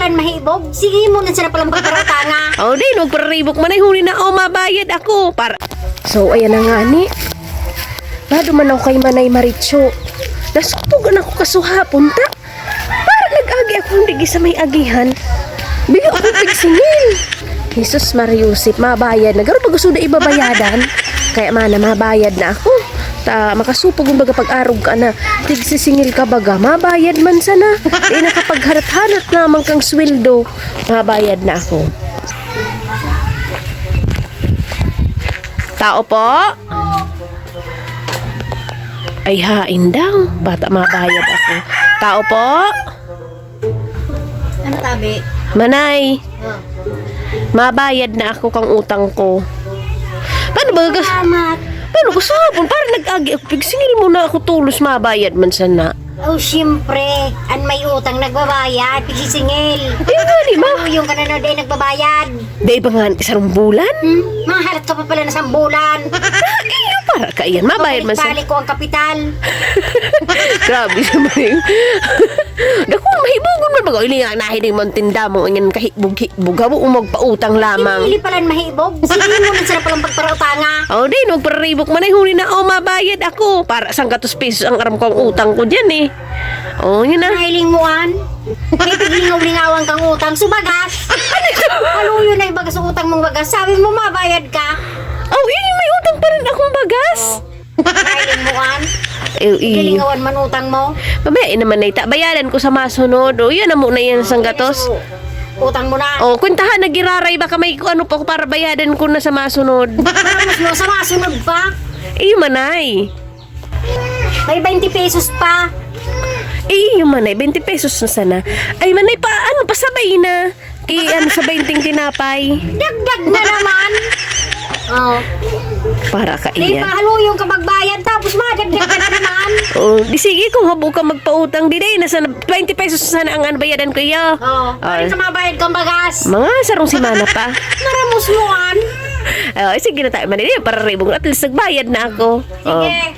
palang mahibog. Sige mo na sila palang pagparatanga. Oh, di, magparibok man ay huli na mabayad ako. So, ayan na nga ni. Bado man ako kay Manay Maricho. Nasutugan ako kasuhapon ta. Para nag-agi ako hindi sa may agihan. Bigyan ako pigsingil. Jesus Mariusip, mabayad na. Garo gusto na ibabayadan. Kaya mana, mabayad na ako. Makasupog yung baga pag-arog ka na. Tigsisingil ka baga, mabayad man sana. Nakapagharat-harat naman kang sweldo. Mabayad na ako. Tao po? Ay, hain daw. Bata, mabayad ako. Tao po? Ano tabi? Manay, mabayad na ako kang utang ko. Paano ba? Salamat. Paano ko sabon? Parang nag-agi ako. Pigsingil mo na ako tulos, mabayad man sana. Oh, siyempre. An may utang nagbabayad. Pigsisingil. Ay, gani ma. Yung kananood ay nagbabayad. Di ba nga isang bulan? Mahalat ka pa pala na sambulan. Iyo, para ka iyan. Mabayad man sana. Balik ko ang kapital. Grabe naman yung... Naku, mahibugon man baga. Ili nga nahiling mong tinda mo. Ngayon kahikbog-hikbog. Habo umagpautang lamang. Hindi palang mahibog. Sige mo na sila palang pagparatanga. Oh, di, magparibok man ay huli na mabayad ako. Para sang gatos pesos ang aram ko ang utang ko dyan eh. Oh, yun na. Mahiling mo an. May piglingaw-lingawan kang utang. Subagas. Ano yun ay bagas utang mong bagas? Sabi mo mabayad ka. Oh, may utang pa rin akong bagas. Mahiling mo an. Iyo. Gilingawan man utang mo. Babayain naman na bayadan ko sa masunod. O, yun na muna yan sang gatos. So, utang mo na. O, kwentahan, nagiraray baka may ano pa ko para bayadan ko na sa masunod. Maramos mo sa masunod pa. Iyo manay. May 20 pesos pa. Iyo manay, 20 pesos na sana. Ay manay pa, pasabay na. Sa 20 tinapay. Dagdag na naman. Oh. Para ka Di iyan. pa haluyong ka magbayad tapos madagdag ka na naman. Oh, di sige kung habo ka magpautang di nasa 20 pesos sana ang bayadan ko iyo. Oh. Paano ka mabayad kang bagas? Mga sarong simana pa. Maramos mo an. Sige na tayo manay, para ribong at least nagbayad na ako. Sige.